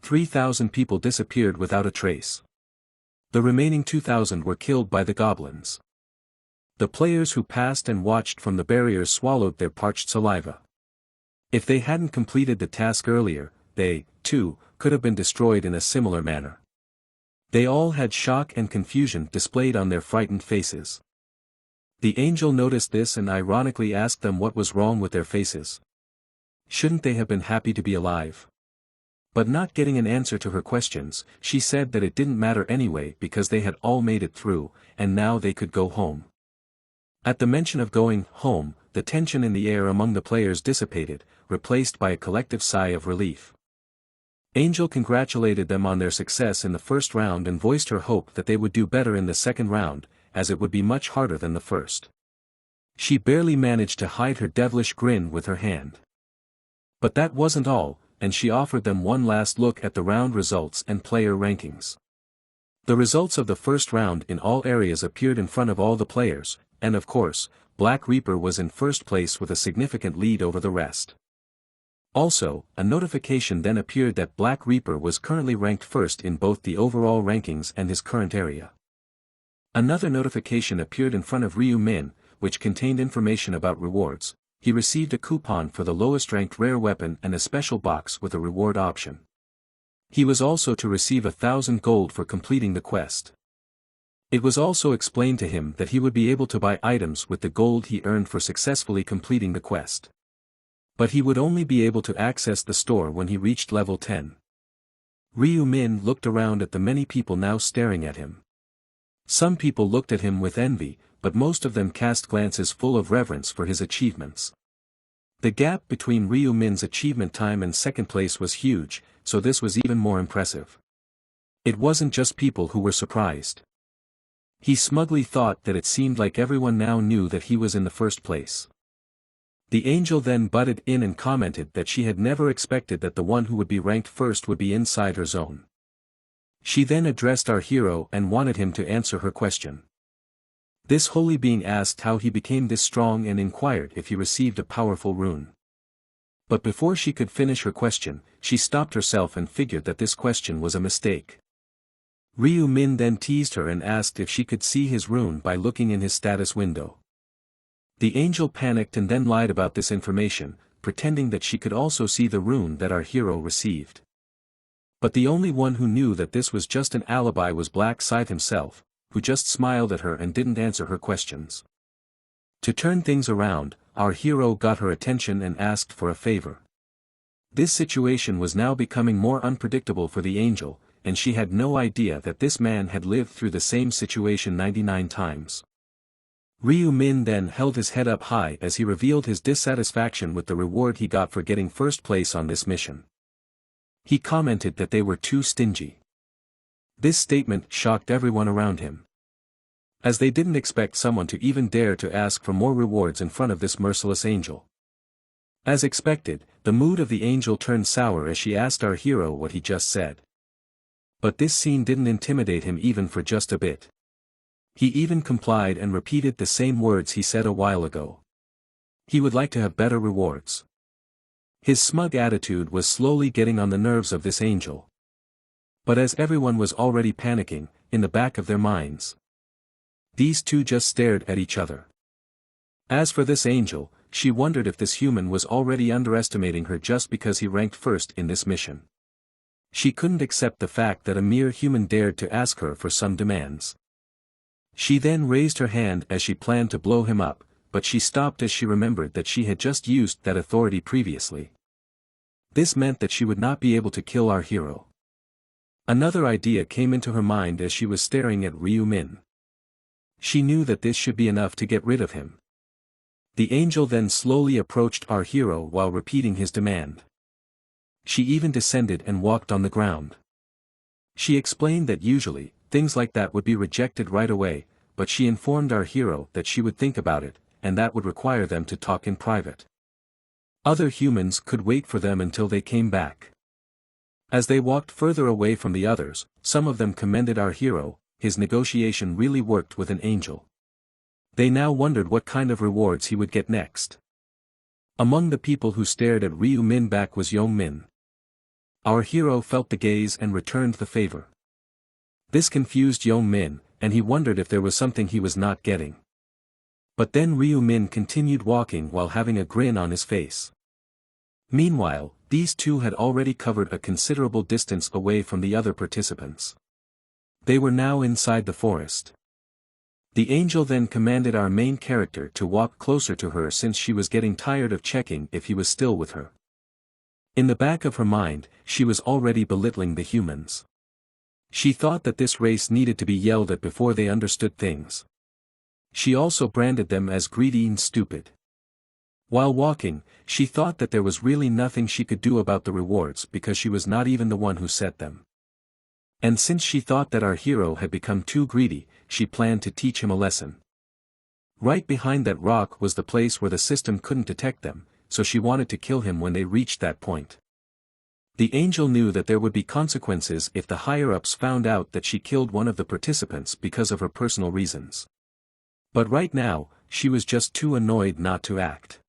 Speaker 1: 3,000 people disappeared without a trace. The remaining 2,000 were killed by the goblins. The players who passed and watched from the barriers swallowed their parched saliva. If they hadn't completed the task earlier, they, too, could have been destroyed in a similar manner. They all had shock and confusion displayed on their frightened faces. The angel noticed this and ironically asked them what was wrong with their faces. Shouldn't they have been happy to be alive? But not getting an answer to her questions, she said that it didn't matter anyway because they had all made it through, and now they could go home. At the mention of going home, the tension in the air among the players dissipated, replaced by a collective sigh of relief. Angel congratulated them on their success in the first round and voiced her hope that they would do better in the second round, as it would be much harder than the first. She barely managed to hide her devilish grin with her hand. But that wasn't all, and she offered them one last look at the round results and player rankings. The results of the first round in all areas appeared in front of all the players, and of course, Black Reaper was in first place with a significant lead over the rest. Also, a notification then appeared that Black Reaper was currently ranked first in both the overall rankings and his current area. Another notification appeared in front of Ryu Min, which contained information about rewards. He received a coupon for the lowest ranked rare weapon and a special box with a reward option. He was also to receive 1,000 gold for completing the quest. It was also explained to him that he would be able to buy items with the gold he earned for successfully completing the quest. But he would only be able to access the store when he reached level 10. Ryu Min looked around at the many people now staring at him. Some people looked at him with envy, but most of them cast glances full of reverence for his achievements. The gap between Ryu Min's achievement time and second place was huge, so this was even more impressive. It wasn't just people who were surprised. He smugly thought that it seemed like everyone now knew that he was in the first place. The angel then butted in and commented that she had never expected that the one who would be ranked first would be inside her zone. She then addressed our hero and wanted him to answer her question. This holy being asked how he became this strong and inquired if he received a powerful rune. But before she could finish her question, she stopped herself and figured that this question was a mistake. Ryu Min then teased her and asked if she could see his rune by looking in his status window. The angel panicked and then lied about this information, pretending that she could also see the rune that our hero received. But the only one who knew that this was just an alibi was Black Scythe himself, who just smiled at her and didn't answer her questions. To turn things around, our hero got her attention and asked for a favor. This situation was now becoming more unpredictable for the angel, and she had no idea that this man had lived through the same situation 99 times. Ryu Min then held his head up high as he revealed his dissatisfaction with the reward he got for getting first place on this mission. He commented that they were too stingy. This statement shocked everyone around him, as they didn't expect someone to even dare to ask for more rewards in front of this merciless angel. As expected, the mood of the angel turned sour as she asked our hero what he just said. But this scene didn't intimidate him even for just a bit. He even complied and repeated the same words he said a while ago. He would like to have better rewards. His smug attitude was slowly getting on the nerves of this angel. But as everyone was already panicking, in the back of their minds, these two just stared at each other. As for this angel, she wondered if this human was already underestimating her just because he ranked first in this mission. She couldn't accept the fact that a mere human dared to ask her for some demands. She then raised her hand as she planned to blow him up, but she stopped as she remembered that she had just used that authority previously. This meant that she would not be able to kill our hero. Another idea came into her mind as she was staring at Ryu Min. She knew that this should be enough to get rid of him. The angel then slowly approached our hero while repeating his demand. She even descended and walked on the ground. She explained that usually, things like that would be rejected right away, but she informed our hero that she would think about it, and that would require them to talk in private. Other humans could wait for them until they came back. As they walked further away from the others, some of them commended our hero. His negotiation really worked with an angel. They now wondered what kind of rewards he would get next. Among the people who stared at Ryu Min back was Yong Min. Our hero felt the gaze and returned the favor. This confused Yong Min, and he wondered if there was something he was not getting. But then Ryu Min continued walking while having a grin on his face. Meanwhile, these two had already covered a considerable distance away from the other participants. They were now inside the forest. The angel then commanded our main character to walk closer to her since she was getting tired of checking if he was still with her. In the back of her mind, she was already belittling the humans. She thought that this race needed to be yelled at before they understood things. She also branded them as greedy and stupid. While walking, she thought that there was really nothing she could do about the rewards because she was not even the one who set them. And since she thought that our hero had become too greedy, she planned to teach him a lesson. Right behind that rock was the place where the system couldn't detect them, so she wanted to kill him when they reached that point. The angel knew that there would be consequences if the higher-ups found out that she killed one of the participants because of her personal reasons. But right now, she was just too annoyed not to act.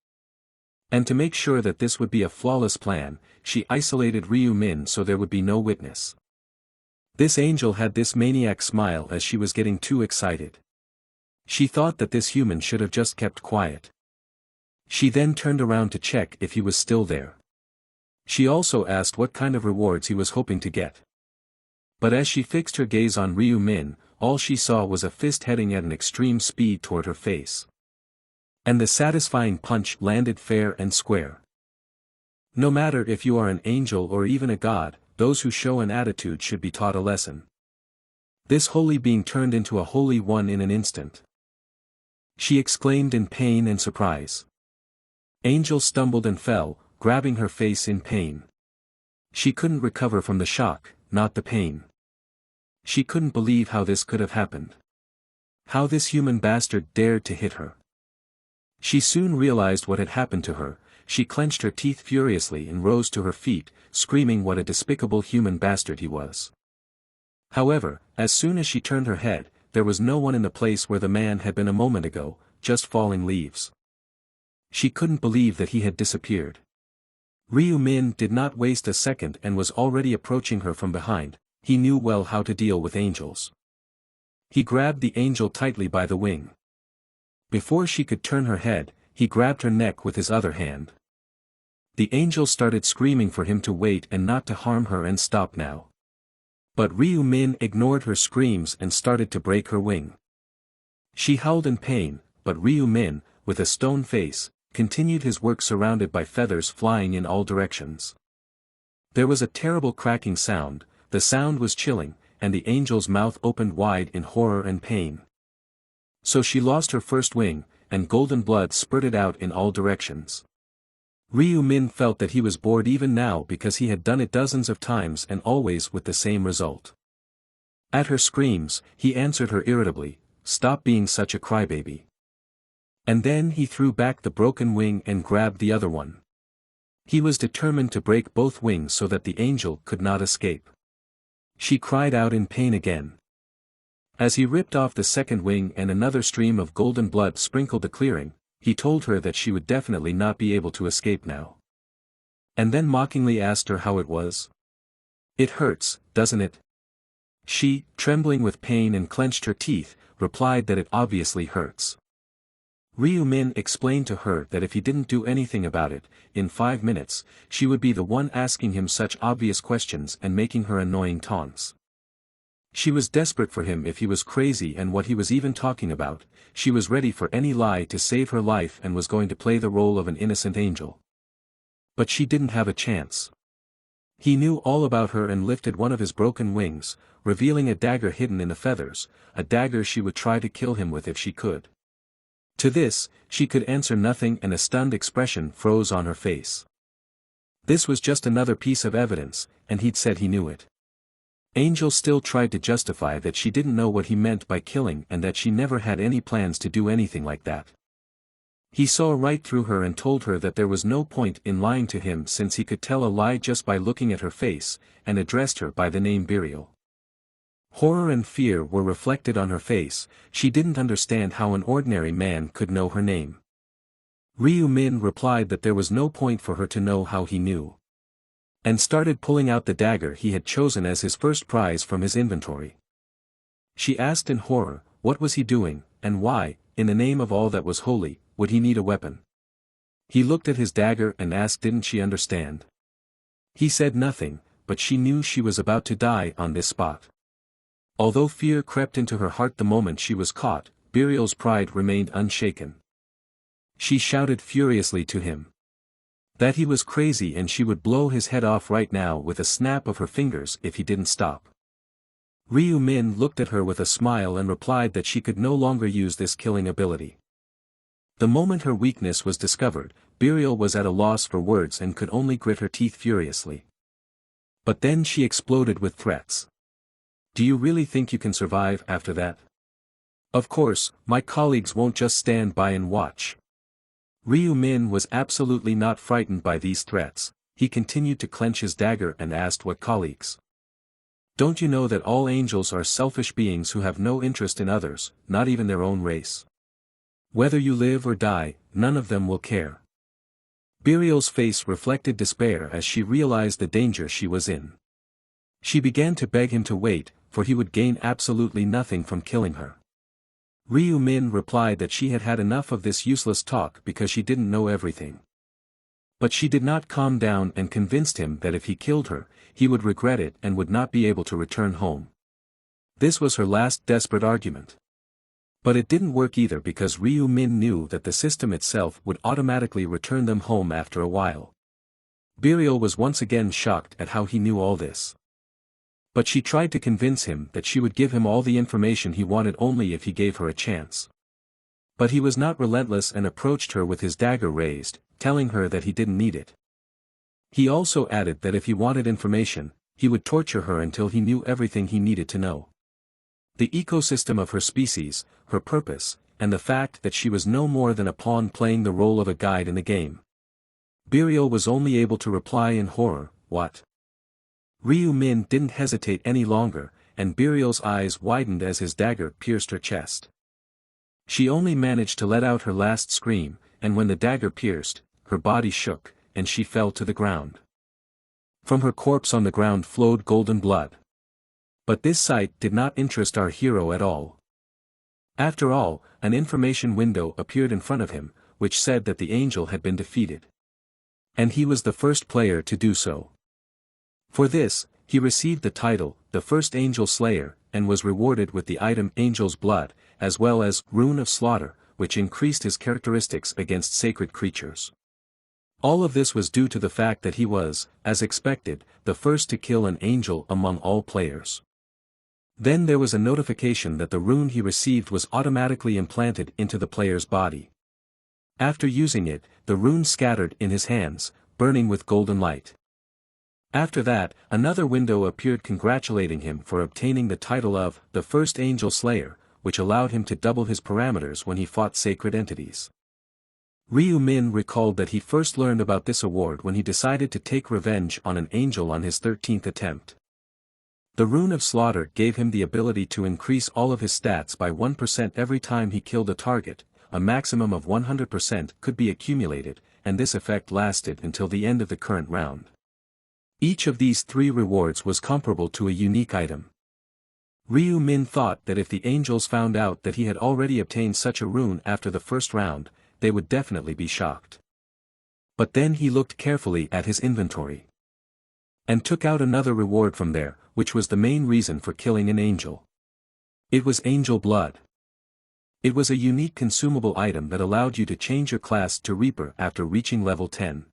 Speaker 1: And to make sure that this would be a flawless plan, she isolated Ryu Min so there would be no witness. This angel had this maniac smile as she was getting too excited. She thought that this human should have just kept quiet. She then turned around to check if he was still there. She also asked what kind of rewards he was hoping to get. But as she fixed her gaze on Ryu Min, all she saw was a fist heading at an extreme speed toward her face. And the satisfying punch landed fair and square. No matter if you are an angel or even a god, those who show an attitude should be taught a lesson. This holy being turned into a holy one in an instant. She exclaimed in pain and surprise. Angel stumbled and fell, grabbing her face in pain. She couldn't recover from the shock, not the pain. She couldn't believe how this could have happened. How this human bastard dared to hit her. She soon realized what had happened to her. She clenched her teeth furiously and rose to her feet, screaming what a despicable human bastard he was. However, as soon as she turned her head, there was no one in the place where the man had been a moment ago, just falling leaves. She couldn't believe that he had disappeared. Ryu Min did not waste a second and was already approaching her from behind. He knew well how to deal with angels. He grabbed the angel tightly by the wing. Before she could turn her head, he grabbed her neck with his other hand. The angel started screaming for him to wait and not to harm her and stop now. But Ryu Min ignored her screams and started to break her wing. She howled in pain, but Ryu Min, with a stone face, continued his work surrounded by feathers flying in all directions. There was a terrible cracking sound, the sound was chilling, and the angel's mouth opened wide in horror and pain. So she lost her first wing, and golden blood spurted out in all directions. Ryu Min felt that he was bored even now because he had done it dozens of times and always with the same result. At her screams, he answered her irritably, "Stop being such a crybaby." And then he threw back the broken wing and grabbed the other one. He was determined to break both wings so that the angel could not escape. She cried out in pain again. As he ripped off the second wing and another stream of golden blood sprinkled the clearing, he told her that she would definitely not be able to escape now. And then mockingly asked her how it was. "It hurts, doesn't it?" She, trembling with pain and clenched her teeth, replied that it obviously hurts. Ryu Min explained to her that if he didn't do anything about it, in 5 minutes, she would be the one asking him such obvious questions and making her annoying taunts. She was desperate for him if he was crazy and what he was even talking about. She was ready for any lie to save her life and was going to play the role of an innocent angel. But she didn't have a chance. He knew all about her and lifted one of his broken wings, revealing a dagger hidden in the feathers, a dagger she would try to kill him with if she could. To this, she could answer nothing and a stunned expression froze on her face. This was just another piece of evidence, and he'd said he knew it. Angel still tried to justify that she didn't know what he meant by killing and that she never had any plans to do anything like that. He saw right through her and told her that there was no point in lying to him since he could tell a lie just by looking at her face, and addressed her by the name Burial. Horror and fear were reflected on her face. She didn't understand how an ordinary man could know her name. Ryu Min replied that there was no point for her to know how he knew, and started pulling out the dagger he had chosen as his first prize from his inventory. She asked in horror, what was he doing, and why, in the name of all that was holy, would he need a weapon? He looked at his dagger and asked didn't she understand. He said nothing, but she knew she was about to die on this spot. Although fear crept into her heart the moment she was caught, Burial's pride remained unshaken. She shouted furiously to him that he was crazy and she would blow his head off right now with a snap of her fingers if he didn't stop. Ryu Min looked at her with a smile and replied that she could no longer use this killing ability. The moment her weakness was discovered, Burial was at a loss for words and could only grit her teeth furiously. But then she exploded with threats. Do you really think you can survive after that? Of course, my colleagues won't just stand by and watch. Ryu Min was absolutely not frightened by these threats. He continued to clench his dagger and asked what colleagues. Don't you know that all angels are selfish beings who have no interest in others, not even their own race? Whether you live or die, none of them will care. Burial's face reflected despair as she realized the danger she was in. She began to beg him to wait, for he would gain absolutely nothing from killing her. Ryu Min replied that she had had enough of this useless talk because she didn't know everything. But she did not calm down and convinced him that if he killed her, he would regret it and would not be able to return home. This was her last desperate argument. But it didn't work either because Ryu Min knew that the system itself would automatically return them home after a while. Burial was once again shocked at how he knew all this. But she tried to convince him that she would give him all the information he wanted only if he gave her a chance. But he was not relentless and approached her with his dagger raised, telling her that he didn't need it. He also added that if he wanted information, he would torture her until he knew everything he needed to know. The ecosystem of her species, her purpose, and the fact that she was no more than a pawn playing the role of a guide in the game. Burial was only able to reply in horror, what? Ryu Min didn't hesitate any longer, and Burial's eyes widened as his dagger pierced her chest. She only managed to let out her last scream, and when the dagger pierced, her body shook, and she fell to the ground. From her corpse on the ground flowed golden blood. But this sight did not interest our hero at all. After all, an information window appeared in front of him, which said that the angel had been defeated. And he was the first player to do so. For this, he received the title, the first angel slayer, and was rewarded with the item Angel's Blood, as well as Rune of Slaughter, which increased his characteristics against sacred creatures. All of this was due to the fact that he was, as expected, the first to kill an angel among all players. Then there was a notification that the rune he received was automatically implanted into the player's body. After using it, the rune scattered in his hands, burning with golden light. After that, another window appeared congratulating him for obtaining the title of the First Angel Slayer, which allowed him to double his parameters when he fought sacred entities. Ryu Min recalled that he first learned about this award when he decided to take revenge on an angel on his 13th attempt. The Rune of Slaughter gave him the ability to increase all of his stats by 1% every time he killed a target, a maximum of 100% could be accumulated, and this effect lasted until the end of the current round. Each of these 3 rewards was comparable to a unique item. Ryu Min thought that if the angels found out that he had already obtained such a rune after the first round, they would definitely be shocked. But then he looked carefully at his inventory and took out another reward from there, which was the main reason for killing an angel. It was Angel Blood. It was a unique consumable item that allowed you to change your class to Reaper after reaching level 10.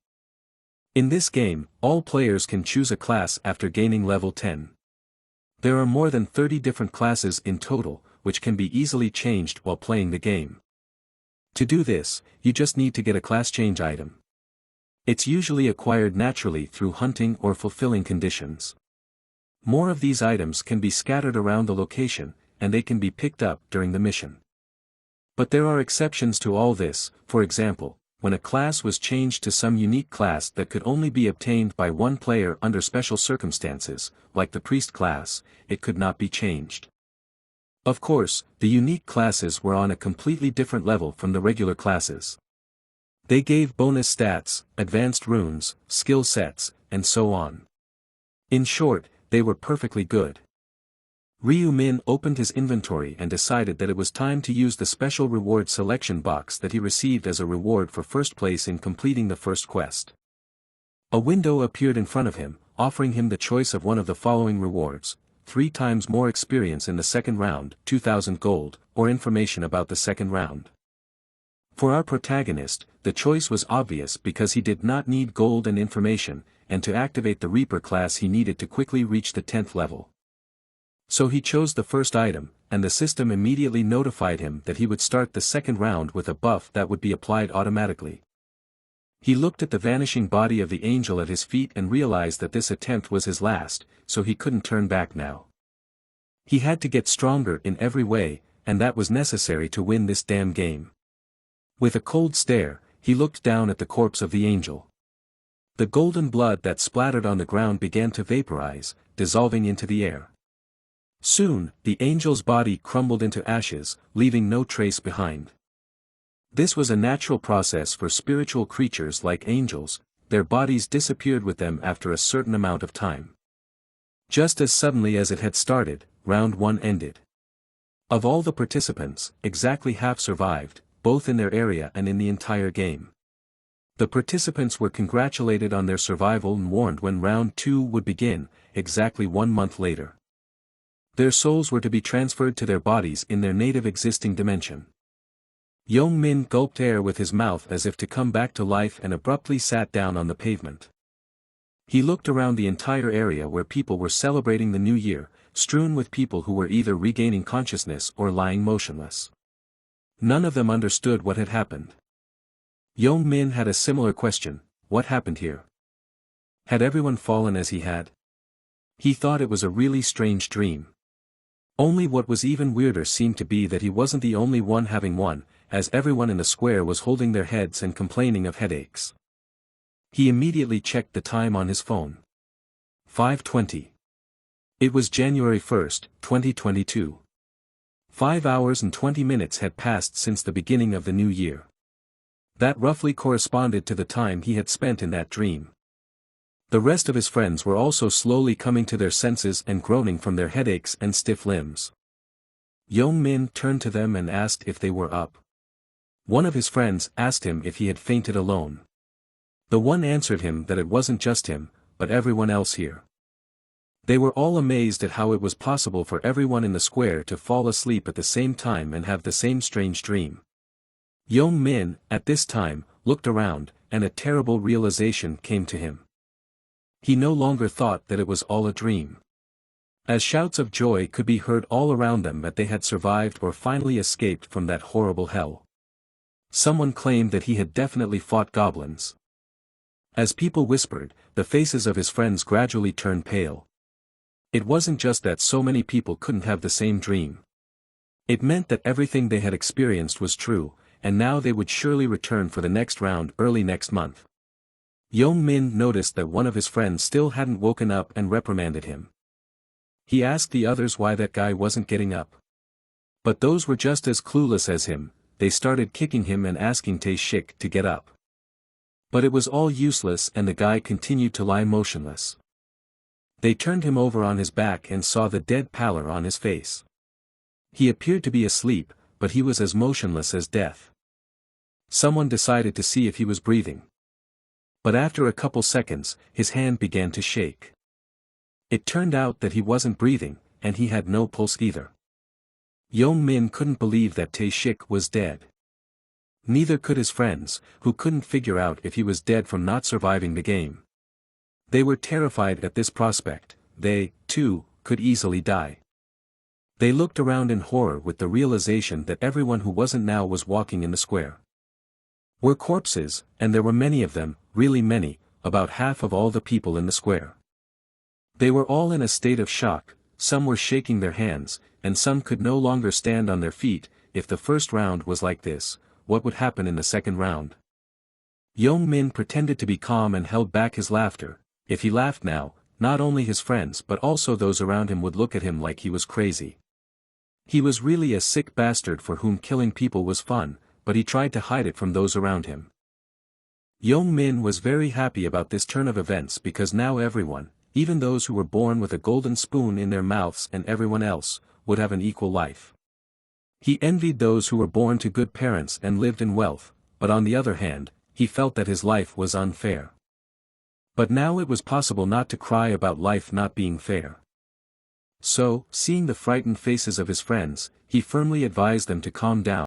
Speaker 1: In this game, all players can choose a class after gaining level 10. There are more than 30 different classes in total, which can be easily changed while playing the game. To do this, you just need to get a class change item. It's usually acquired naturally through hunting or fulfilling conditions. More of these items can be scattered around the location, and they can be picked up during the mission. But there are exceptions to all this. For example, when a class was changed to some unique class that could only be obtained by one player under special circumstances, like the priest class, it could not be changed. Of course, the unique classes were on a completely different level from the regular classes. They gave bonus stats, advanced runes, skill sets, and so on. In short, they were perfectly good. Ryu Min opened his inventory and decided that it was time to use the special reward selection box that he received as a reward for first place in completing the first quest. A window appeared in front of him, offering him the choice of one of the following rewards: 3 times more experience in the second round, 2,000 gold, or information about the second round. For our protagonist, the choice was obvious because he did not need gold and information, and to activate the Reaper class he needed to quickly reach the 10th level. So he chose the first item, and the system immediately notified him that he would start the second round with a buff that would be applied automatically. He looked at the vanishing body of the angel at his feet and realized that this attempt was his last, so he couldn't turn back now. He had to get stronger in every way, and that was necessary to win this damn game. With a cold stare, he looked down at the corpse of the angel. The golden blood that splattered on the ground began to vaporize, dissolving into the air. Soon, the angel's body crumbled into ashes, leaving no trace behind. This was a natural process for spiritual creatures like angels, their bodies disappeared with them after a certain amount of time. Just as suddenly as it had started, round 1 ended. Of all the participants, exactly half survived, both in their area and in the entire game. The participants were congratulated on their survival and warned when round 2 would begin, exactly 1 month later. Their souls were to be transferred to their bodies in their native existing dimension. Yong Min gulped air with his mouth as if to come back to life and abruptly sat down on the pavement. He looked around the entire area where people were celebrating the new year, strewn with people who were either regaining consciousness or lying motionless. None of them understood what had happened. Yong Min had a similar question: what happened here? Had everyone fallen as he had? He thought it was a really strange dream. Only what was even weirder seemed to be that he wasn't the only one having one, as everyone in the square was holding their heads and complaining of headaches. He immediately checked the time on his phone. 5:20. It was January 1st, 2022. 5 hours and 20 minutes had passed since the beginning of the new year. That roughly corresponded to the time he had spent in that dream. The rest of his friends were also slowly coming to their senses and groaning from their headaches and stiff limbs. Yong Min turned to them and asked if they were up. One of his friends asked him if he had fainted alone. The one answered him that it wasn't just him, but everyone else here. They were all amazed at how it was possible for everyone in the square to fall asleep at the same time and have the same strange dream. Yong Min, at this time, looked around, and a terrible realization came to him. He no longer thought that it was all a dream. As shouts of joy could be heard all around them that they had survived or finally escaped from that horrible hell. Someone claimed that he had definitely fought goblins. As people whispered, the faces of his friends gradually turned pale. It wasn't just that so many people couldn't have the same dream. It meant that everything they had experienced was true, and now they would surely return for the next round early next month. Yong Min noticed that one of his friends still hadn't woken up and reprimanded him. He asked the others why that guy wasn't getting up. But those were just as clueless as him. They started kicking him and asking Tae-shik to get up. But it was all useless and the guy continued to lie motionless. They turned him over on his back and saw the dead pallor on his face. He appeared to be asleep, but he was as motionless as death. Someone decided to see if he was breathing. But after a couple seconds, his hand began to shake. It turned out that he wasn't breathing, and he had no pulse either. Yong Min couldn't believe that Tae-shik was dead. Neither could his friends, who couldn't figure out if he was dead from not surviving the game. They were terrified at this prospect. They, too, could easily die. They looked around in horror with the realization that everyone who wasn't now was walking in the square were corpses, and there were many of them, really many, about half of all the people in the square. They were all in a state of shock, some were shaking their hands, and some could no longer stand on their feet. If the first round was like this, what would happen in the second round? Yong Min pretended to be calm and held back his laughter. If he laughed now, not only his friends but also those around him would look at him like he was crazy. He was really a sick bastard for whom killing people was fun, but he tried to hide it from those around him. Yong Min was very happy about this turn of events because now everyone, even those who were born with a golden spoon in their mouths and everyone else, would have an equal life. He envied those who were born to good parents and lived in wealth, but on the other hand, he felt that his life was unfair. But now it was possible not to cry about life not being fair. So, seeing the frightened faces of his friends, he firmly advised them to calm down.